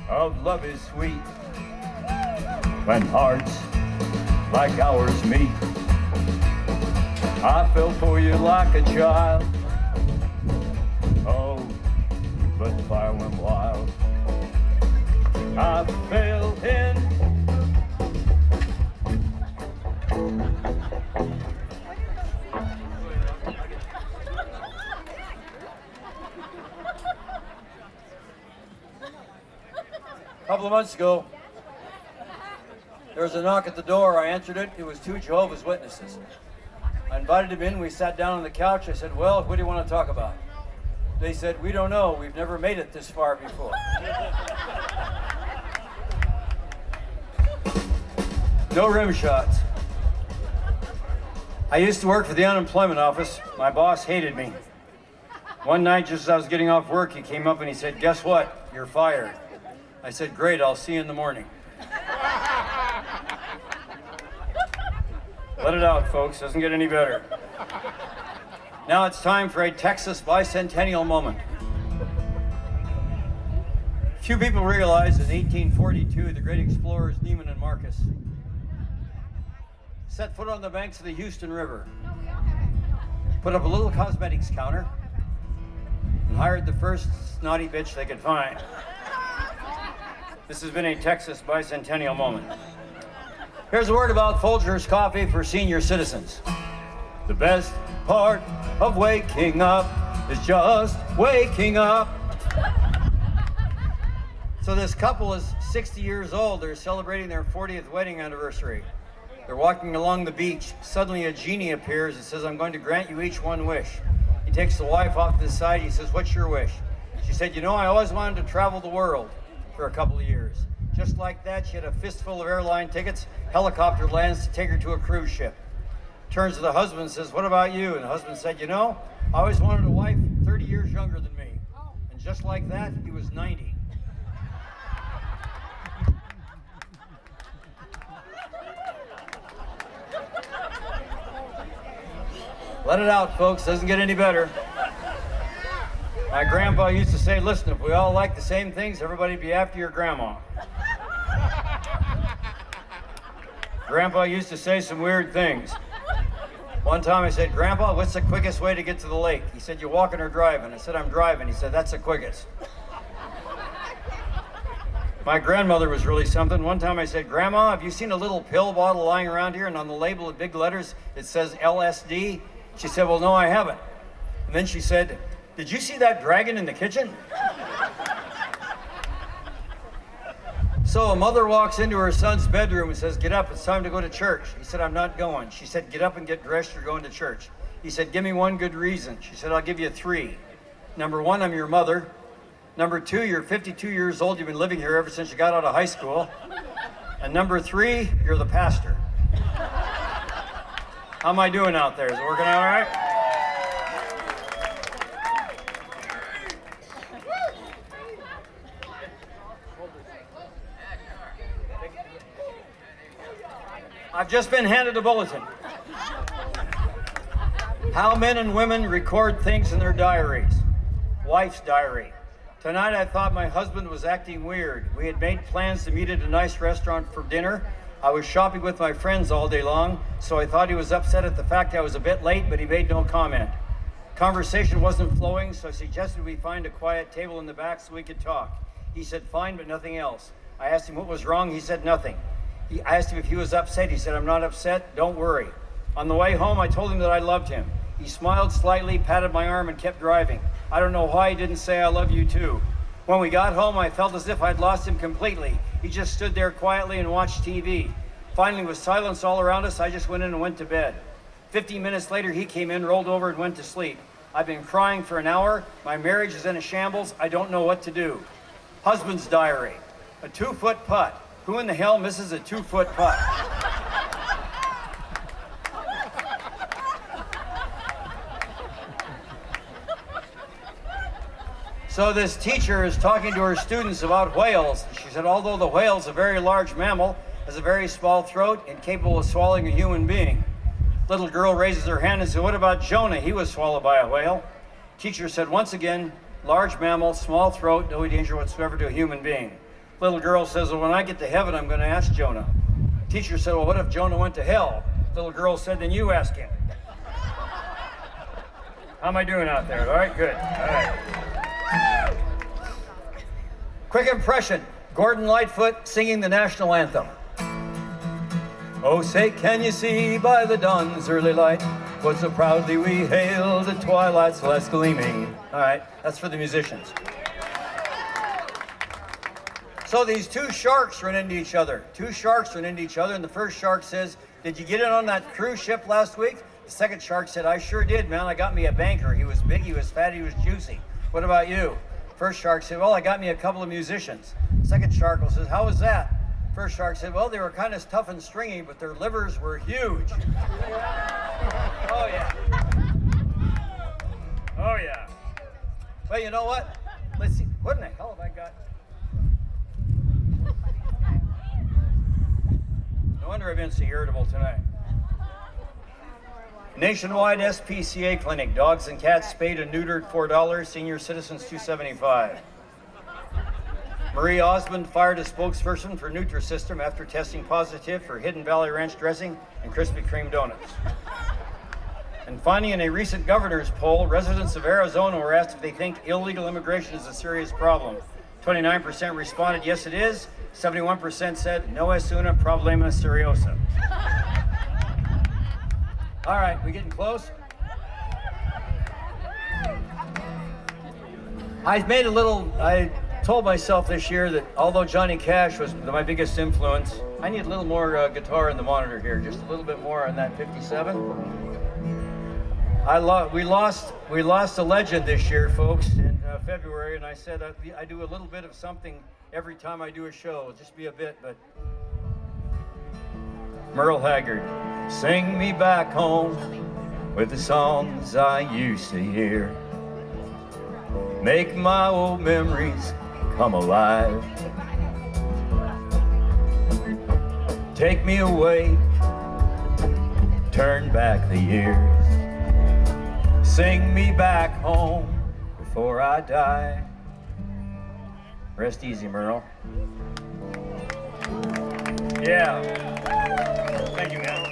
of love is sweet when hearts like ours meet. I fell for you like a child. Oh, but the fire went wild. I fell in. A couple of months ago, there was a knock at the door. I answered it. It was two Jehovah's Witnesses. I invited them in. We sat down on the couch. I said, well, what do you want to talk about? They said, we don't know. We've never made it this far before. No rim shots. I used to work for the unemployment office. My boss hated me. One night, just as I was getting off work, he came up and he said, guess what? You're fired. I said, great, I'll see you in the morning. Let it out, folks. Doesn't get any better. Now it's time for a Texas bicentennial moment. Few people realize in 1842, the great explorers Neiman and Marcus set foot on the banks of the Houston River, put up a little cosmetics counter, and hired the first snotty bitch they could find. This has been a Texas bicentennial moment. Here's a word about Folgers coffee for senior citizens. The best part of waking up is just waking up. So this couple is 60 years old. They're celebrating their 40th wedding anniversary. They're walking along the beach. Suddenly a genie appears and says, I'm going to grant you each one wish. He takes the wife off to the side. He says, what's your wish? She said, you know, I always wanted to travel the world for a couple of years. Just like that, she had a fistful of airline tickets. Helicopter lands to take her to a cruise ship. Turns to the husband and says, what about you? And the husband said, you know, I always wanted a wife 30 years younger than me. And just like that, he was 90. Let it out, folks. Doesn't get any better. My grandpa used to say, listen, if we all like the same things, everybody'd be after your grandma. Grandpa used to say some weird things. One time I said, Grandpa, what's the quickest way to get to the lake? He said, you walking or driving? I said, I'm driving. He said, that's the quickest. My grandmother was really something. One time I said, Grandma, have you seen a little pill bottle lying around here? And on the label in big letters, it says LSD. She said, well, no, I haven't. And then she said, did you see that dragon in the kitchen? So a mother walks into her son's bedroom and says, get up, it's time to go to church. He said, I'm not going. She said, get up and get dressed, you're going to church. He said, give me one good reason. She said, I'll give you three. Number one, I'm your mother. Number two, you're 52 years old, you've been living here ever since you got out of high school. And number three, you're the pastor. How am I doing out there? Is it working out all right? I've just been handed a bulletin. How men and women record things in their diaries. Wife's diary. Tonight I thought my husband was acting weird. We had made plans to meet at a nice restaurant for dinner. I was shopping with my friends all day long, so I thought he was upset at the fact I was a bit late, but he made no comment. Conversation wasn't flowing, so I suggested we find a quiet table in the back so we could talk. He said fine, but nothing else. I asked him what was wrong. He said nothing. I asked him if he was upset. He said, I'm not upset. Don't worry. On the way home, I told him that I loved him. He smiled slightly, patted my arm, and kept driving. I don't know why he didn't say I love you too. When we got home, I felt as if I'd lost him completely. He just stood there quietly and watched TV. Finally, with silence all around us, I just went in and went to bed. 15 minutes later, he came in, rolled over, and went to sleep. I've been crying for an hour. My marriage is in a shambles. I don't know what to do. Husband's diary. A 2-foot putt. Who in the hell misses a 2-foot putt? So this teacher is talking to her students about whales. She said, although the whale is a very large mammal, has a very small throat and capable of swallowing a human being. Little girl raises her hand and said, what about Jonah? He was swallowed by a whale. Teacher said, once again, large mammal, small throat, no danger whatsoever to a human being. Little girl says, well, when I get to heaven, I'm going to ask Jonah. Teacher said, well, what if Jonah went to hell? Little girl said, then you ask him. How am I doing out there? All right, good. All right. Quick impression. Gordon Lightfoot singing the national anthem. Oh, say, can you see by the dawn's early light what so proudly we hailed the twilight's last gleaming? All right, that's for the musicians. So these two sharks run into each other. Two sharks run into each other, and the first shark says, did you get in on that cruise ship last week? The second shark said, I sure did, man. I got me a banker. He was big, he was fat, he was juicy. What about you? First shark said, well, I got me a couple of musicians. Second shark says, how was that? First shark said, well, they were kind of tough and stringy, but their livers were huge. Oh, yeah. Oh, yeah. Well, you know what? Let's see. What in the hell have I got? No wonder I've been so irritable tonight. Nationwide SPCA clinic. Dogs and cats spayed and neutered $4. Senior citizens $2.75. Marie Osmond fired a spokesperson for Nutrisystem after testing positive for Hidden Valley Ranch dressing and Krispy Kreme donuts. And finally, in a recent governor's poll, residents of Arizona were asked if they think illegal immigration is a serious problem. 29% responded, yes it is. 71% said, no es una problema serioso. All right, we getting close? I told myself this year that although Johnny Cash was my biggest influence, I need a little more guitar in the monitor here, just a little bit more on that 57. We lost a legend this year, folks, in February, and I said I do a little bit of something every time I do a show. It'll just be a bit, but Merle Haggard, sing me back home with the songs I used to hear. Make my old memories come alive. Take me away, turn back the years. Sing me back home before I die. Rest easy, Merle. Yeah. Thank you, man.